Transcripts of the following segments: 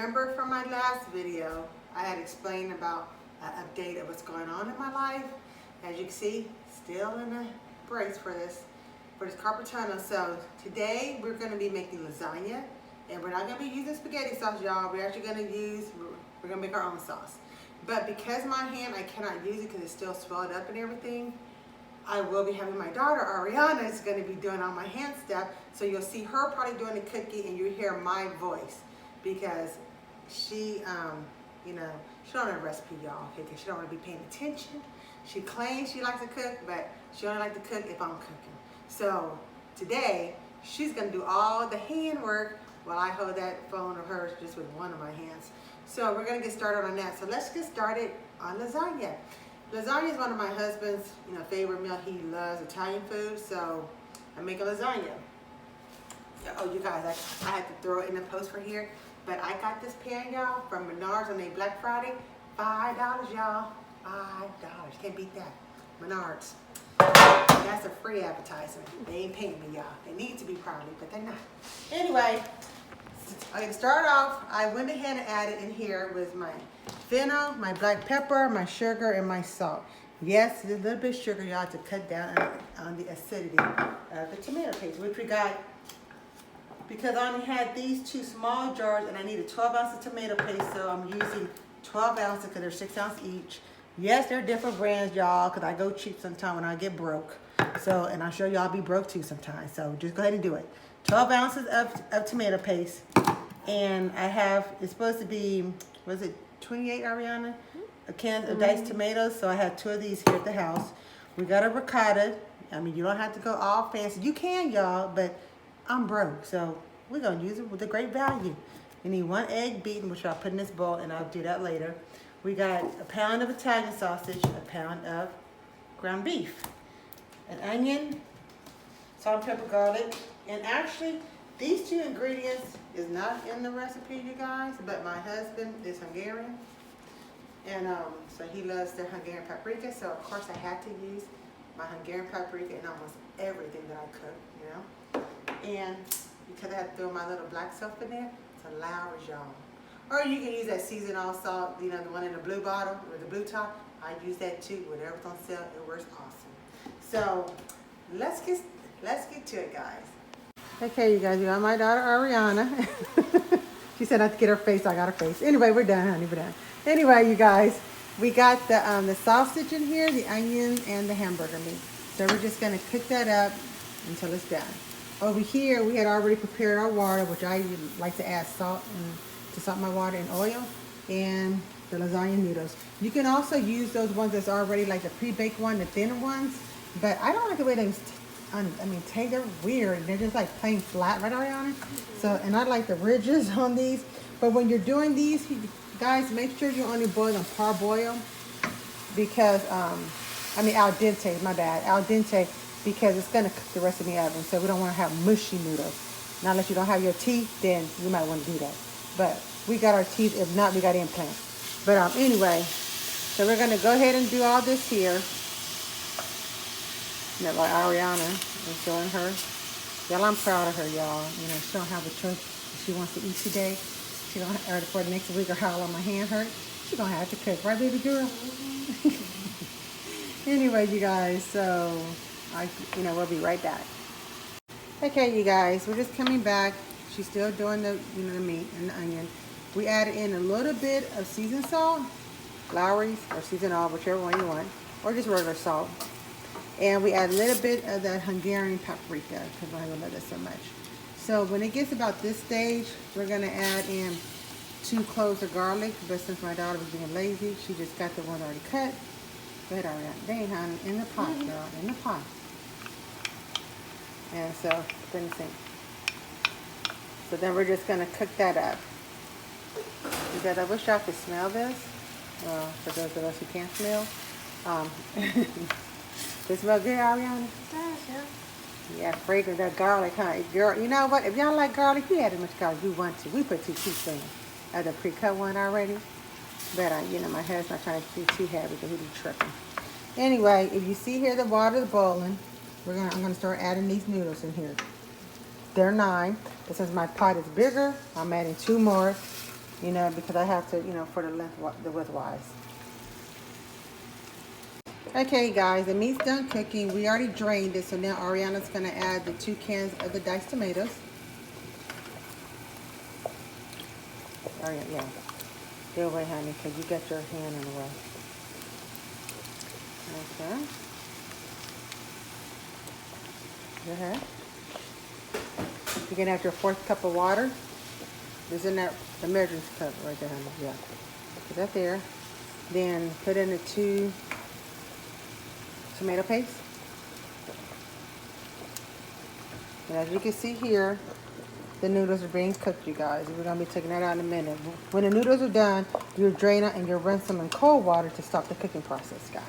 remember from my last video, I had explained about an update of what's going on in my life. As you can see, still in the brace for this carpal tunnel. So today we're going to be making lasagna, and we're not going to be using spaghetti sauce, y'all. We're actually going to make our own sauce. But because my hand, I cannot use it because it's still swelled up and everything, I will be having my daughter, Ariana, is going to be doing all my hand stuff. So you'll see her probably doing the cooking and you hear my voice because she, she don't have a recipe, y'all, because she don't want to be paying attention. She claims she likes to cook, but she only likes to cook if I'm cooking. So today, she's going to do all the hand work while I hold that phone of hers just with one of my hands. So we're going to get started on that. So let's get started on lasagna. Lasagna is one of my husband's, favorite meal. He loves Italian food, so I'm making lasagna. Oh, you guys, I had to throw it in the post for here, but I got this pan, y'all, from Menards on their Black Friday. $5, y'all. $5. Can't beat that. Menards. That's a free advertisement. They ain't paying me, y'all. They need to be probably, but they're not. Anyway, to start off, I went ahead and added in here with my fennel, my black pepper, my sugar, and my salt. Yes, a little bit of sugar, y'all, to cut down on the acidity of the tomato paste, which we got because I only had these two small jars and I needed 12 ounces of tomato paste, so I'm using 12 ounces because they're 6 ounces each. Yes, they're different brands, y'all, because I go cheap sometimes when I get broke. So, and I'm sure y'all be broke too sometimes, so just go ahead and do it. 12 ounces of tomato paste, and I have, it's supposed to be, was it 28, Ariana? A can of diced tomatoes, so I have 2 of these here at the house. We got a ricotta. I mean, you don't have to go all fancy. You can, y'all, but I'm broke, so we're going to use it with a great value. You need 1 egg beaten, which I'll put in this bowl, and I'll do that later. We got a pound of Italian sausage, a pound of ground beef, an onion, salt and pepper, garlic, and actually, these 2 ingredients is not in the recipe, you guys, but my husband is Hungarian, and so he loves the Hungarian paprika, so of course I had to use my Hungarian paprika in almost everything that I cook, and because I had to throw my little black stuff in there, it's a Lowry's, y'all. Or you can use that seasoned all salt, the one in the blue bottle with the blue top. I use that too. Whatever's on sale, it works awesome. So let's get to it, guys. Okay, you guys, you got my daughter Ariana. She said not to get her face. I got her face. Anyway, we're done, honey. We're done. Anyway, you guys, we got the sausage in here, the onion, and the hamburger meat. So we're just gonna cook that up until it's done. Over here, we had already prepared our water, which I like to add salt my water and oil, and the lasagna noodles. You can also use those ones that's already like the pre-baked one, the thinner ones, but I don't like the way they taste. They're weird. They're just like plain flat, right, Ariana? So, and I like the ridges on these. But when you're doing these, guys, make sure you only boil them parboil because, al dente, my bad, al dente, because it's gonna cook the rest of the oven. So we don't want to have mushy noodles. Now, unless you don't have your teeth, then you might want to do that. But we got our teeth. If not, we got implants. But anyway, so we're gonna go ahead and do all this here. Like Ariana is showing her. Y'all, I'm proud of her, y'all. She don't have a choice if she wants to eat today. She don't, or for the next week or how long my hand hurt. She gonna have to cook, right, baby girl? Anyway, you guys, so we'll be right back. Okay, you guys, we're just coming back. She's still doing the meat and the onion. We added in a little bit of seasoned salt, Lowry's or seasoned all, whichever one you want, or just regular salt. And we add a little bit of that Hungarian paprika because I love that so much. So when it gets about this stage, we're gonna add in 2 cloves of garlic. But since my daughter was being lazy, she just got the one already cut. Go ahead, Ariana. Dang, honey, in the pot, girl, in the pot. And so, put in the sink. So then we're just gonna cook that up. Because I wish y'all could smell this. Well, for those of us who can't smell. Does it smell good, Ariana? Yeah, fragrant, that garlic, huh? Girl, you know what? If y'all like garlic, you add as much garlic you want to. We put 2 teaspoons of the pre-cut one already. But, my husband's not trying to be too heavy because he'll be tripping. Anyway, if you see here the water boiling, I'm gonna start adding these noodles in here. They're 9, but since my pot is bigger, I'm adding 2 more. you know, because I have to, you know, for the length, the widthwise. Okay guys, the meat's done cooking. We already drained it, so now Ariana's gonna add the 2 cans of the diced tomatoes. Ariana, yeah. Go away, honey, because you got your hand in the way. Okay. Go ahead. You're gonna have your 4th cup of water. There's in that, the measuring cup right there, honey. Yeah. Put that there. Then put in the 2 tomato paste. And as you can see here, the noodles are being cooked, you guys. We're gonna be taking that out in a minute. When the noodles are done, you drain it and you rinse them in cold water to stop the cooking process, guys.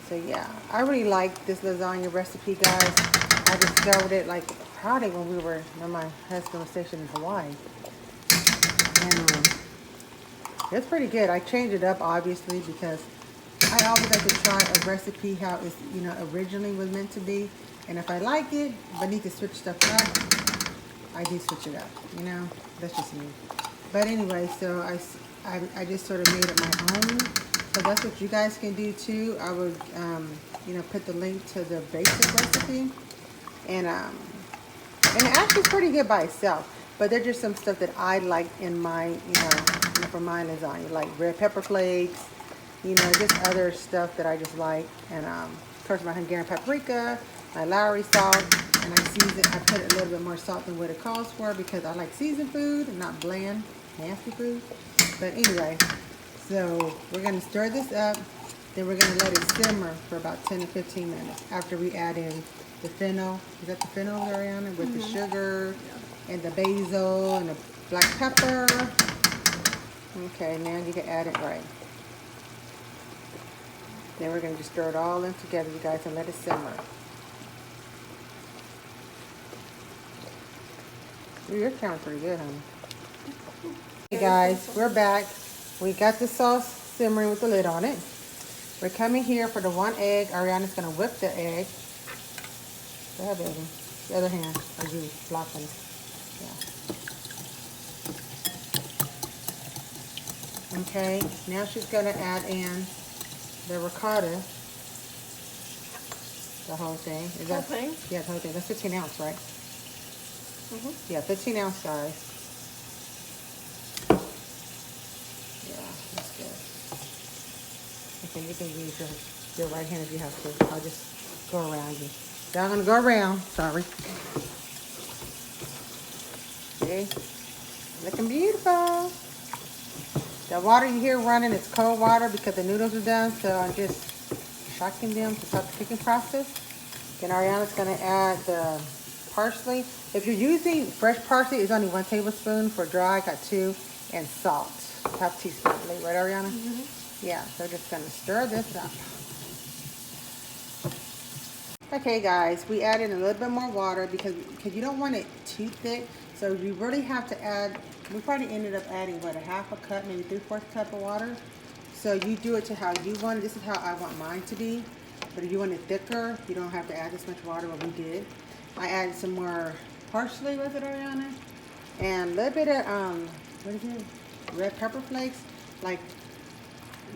So yeah, I really like this lasagna recipe, guys. I discovered it like probably when my husband was stationed in Hawaii. And it's pretty good. I changed it up obviously because I always like to try a recipe how it's, you know, originally was meant to be. And if I like it, if I need to switch stuff up, I do switch it up, you know? That's just me. But anyway, so I just sort of made it my own. So that's what you guys can do too. I would, you know, put the link to the basic recipe. And it actually is pretty good by itself. But there's just some stuff that I like in my, you know, for my lasagna, like red pepper flakes, you know, just other stuff that I just like. And of course my Hungarian paprika, my Lowry salt, and I put a little bit more salt than what it calls for because I like seasoned food and not bland, nasty food. But anyway, so we're gonna stir this up, then we're gonna let it simmer for about 10 to 15 minutes after we add in the fennel. Is that the fennel, Ariana? With the sugar and the basil and the black pepper. Okay, now you can add it right. Then we're gonna just stir it all in together, you guys, and let it simmer. Ooh, you're counting pretty good, honey. Hey guys, we're back. We got the sauce simmering with the lid on it. We're coming here for the 1 egg. Ariana's gonna whip the egg. Go ahead, baby. The other hand. Are you blocking? Yeah. Okay, now she's gonna add in the ricotta. The whole thing. Is that, whole thing? Yeah, the whole thing. That's 15 ounce, right? Mm-hmm. Yeah, 15 ounce, guys. Yeah, that's good. Okay, you can use your right hand if you have to. I'll just go around you. So I'm gonna go around. Sorry. Okay, looking beautiful. The water you hear running is cold water because the noodles are done. So I'm just shocking them to start the cooking process. Then Ariana's gonna add the parsley. If you're using fresh parsley, it's only 1 tablespoon. For dry, I got 2, and salt, half teaspoon, right, Ariana? Mm-hmm. Yeah. So just gonna stir this up. Okay, guys, we added a little bit more water because you don't want it too thick. So you really have to add. We probably ended up adding what, a 1/2 cup, maybe 3/4 cup of water. So you do it to how you want it. This is how I want mine to be. But if you want it thicker, you don't have to add this much water, what we did. I added some more parsley with it, Ariana. And a little bit of, what is it? Red pepper flakes. Like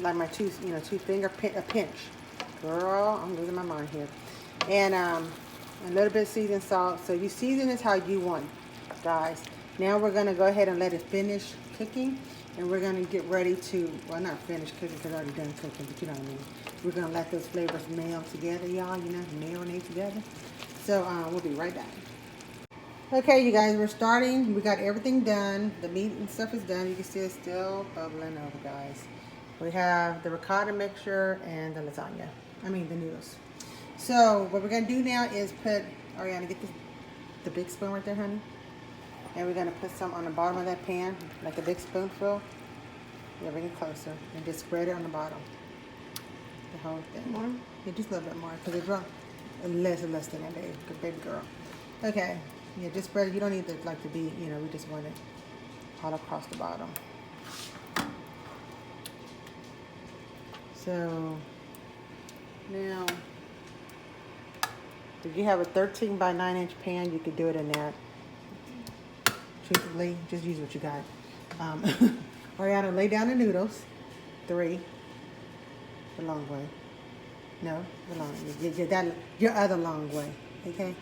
my 2 finger, a pinch. Girl, I'm losing my mind here. And a little bit of seasoned salt. So you season this how you want, guys. Now we're gonna go ahead and let it finish cooking. And we're gonna get ready to, well, not finish cooking because I already done cooking, but you know what I mean. We're gonna let those flavors meld together, y'all, you know, marinate together. So we'll be right back. Okay, you guys, we're starting. We got everything done. The meat and stuff is done. You can see it's still bubbling over, guys. We have the ricotta mixture and the lasagna. I mean, the noodles. So what we're gonna do now is put, Ariana, get the big spoon right there, honey. And we're gonna put some on the bottom of that pan, like a big spoonful. Yeah, bring it closer. And just spread it on the bottom. The whole thing. More? Yeah, just a little bit more, because it's wrong. Less and less than that, baby girl. Okay. Yeah, just spread it. You don't need to be, you know, we just want it all across the bottom. So now, if you have a 13 by 9 inch pan, you could do it in that. truthfully, just use what you got. Ariana, lay down the noodles. 3. The long way. No, the long way. Your other long way. Okay?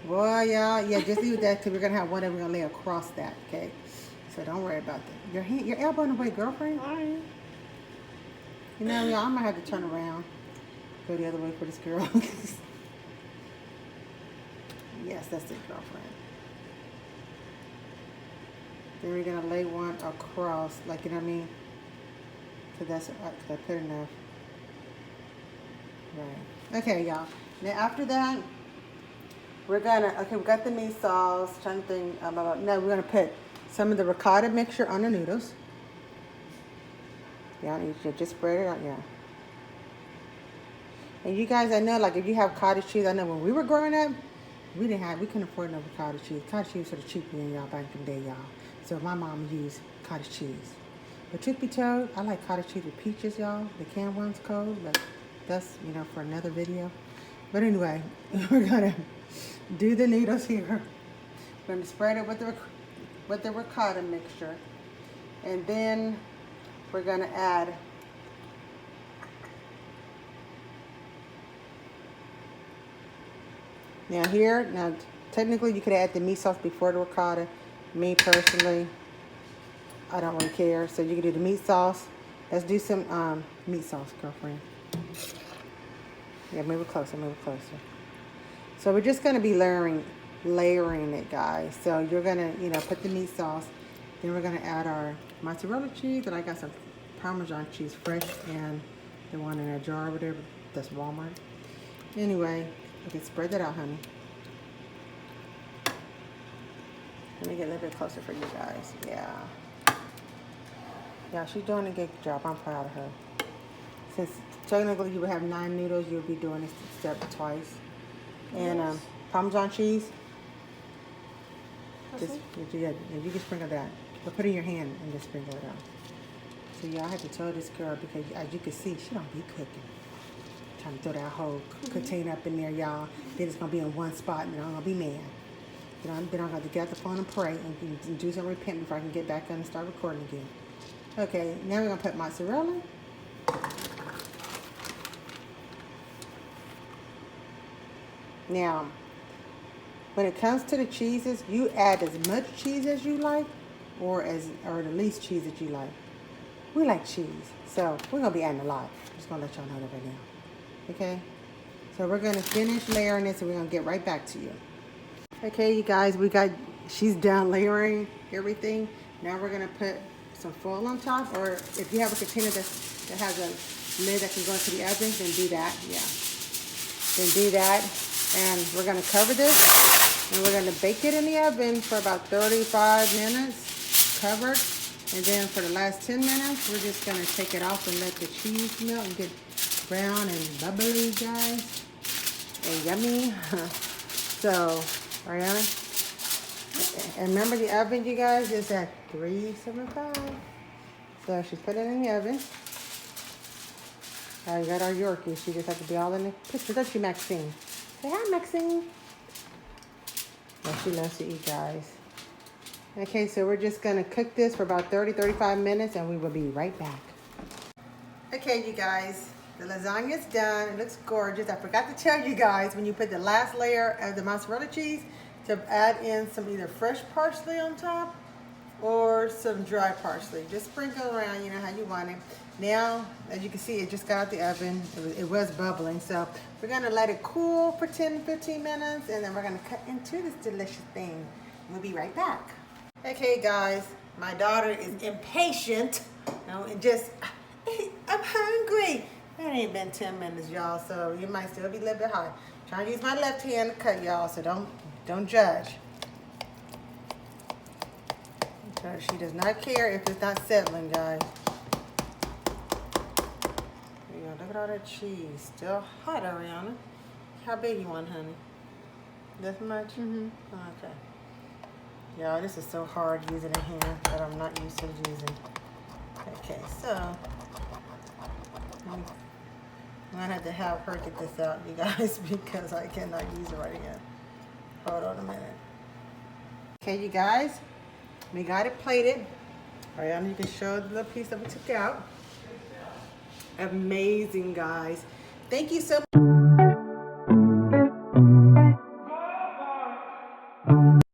Boy, y'all. Yeah, just leave that because we're going to have one that we're going to lay across that. Okay? So don't worry about that. Your elbow in the way, girlfriend. All right. You know, y'all, I might have to turn around. Go the other way for this girl. Yes, that's it, girlfriend. Then we're going to lay one across, like, you know what I mean? So that's, cause I put enough. Right. Okay, y'all. Now after that, we're gonna, okay, we got the meat sauce, trying to think, no, we're gonna put some of the ricotta mixture on the noodles. Yeah, you should just spread it out, yeah. And you guys, I know, like, if you have cottage cheese, I know when we were growing up, we couldn't afford no cottage cheese. Cottage cheese was sort of cheaper than y'all back in the day, y'all. So my mom used cottage cheese. But truth be told, I like cottage cheese with peaches, y'all. The canned one's cold, but that's, you know, for another video. But anyway, we're gonna do the noodles here. We're gonna spread it with the ricotta mixture. And then we're gonna add now technically you could add the meat sauce before the ricotta. Me personally, I don't really care. So you can do the meat sauce. Let's do some meat sauce, girlfriend. Yeah, move it closer, move it closer. So we're just gonna be layering it, guys. So you're gonna, you know, put the meat sauce. Then we're gonna add our mozzarella cheese. And I got some Parmesan cheese fresh and the one in a jar or whatever. That's Walmart. Anyway, okay, spread that out, honey. Let me get a little bit closer for you guys. Yeah. Yeah, she's doing a good job. I'm proud of her. Since technically you would have 9 noodles, you'll be doing this step twice. And Parmesan cheese. Just, yeah, you can sprinkle that. But put it in your hand and just sprinkle it out. So yeah, I had to tell this girl because as you can see, she don't be cooking. Trying to throw that whole container up in there, y'all. Then it's gonna be in one spot and I'm gonna be mad. Then I'm gonna have to get off the phone and pray and do some repent before I can get back on and start recording again. Okay, now we're gonna put mozzarella. Now, when it comes to the cheeses, you add as much cheese as you like, or the least cheese that you like. We like cheese, so we're gonna be adding a lot. I'm just gonna let y'all know that right now. Okay, so we're gonna finish layering this, and we're gonna get right back to you. Okay, you guys, she's done layering everything. Now we're gonna put some foil on top, or if you have a container that has a lid that can go into the oven, then do that. Yeah, then do that, and we're gonna cover this, and we're gonna bake it in the oven for about 35 minutes, covered. And then for the last 10 minutes, we're just gonna take it off and let the cheese melt and get brown and bubbly, guys, and yummy. So, Ariana, and remember the oven, you guys, is at 375. So she's put it in the oven. You got our Yorkie. She just has to be all in the picture, don't you, Maxine? Say hi, Maxine. Well, she loves to eat, guys. Okay, so we're just gonna cook this for about 30-35 minutes, and we will be right back. Okay, you guys, the lasagna's done. It looks gorgeous. I forgot to tell you guys, when you put the last layer of the mozzarella cheese, to add in some either fresh parsley on top or some dry parsley. Just sprinkle around, you know, how you want it. Now, as you can see, it just got out the oven. It was bubbling. So we're gonna let it cool for 10-15 minutes, and then we're gonna cut into this delicious thing. We'll be right back. Okay, guys, my daughter is impatient, you know, and just, I'm hungry. It ain't been 10 minutes, y'all, so you might still be a little bit hot. Trying to use my left hand to cut, y'all, so don't judge. So she does not care if it's not settling, guys. There you go. Look at all that cheese. Still hot, Ariana. How big you want, honey? This much? Mm-hmm. Okay. Y'all, this is so hard using a hand that I'm not used to using. Okay, so I'm gonna have to have her get this out, you guys, because I cannot use it right again. Hold on a minute. Okay, you guys, We got it plated. Right on, you can show the little piece that we took out. Amazing, guys. Thank you so much.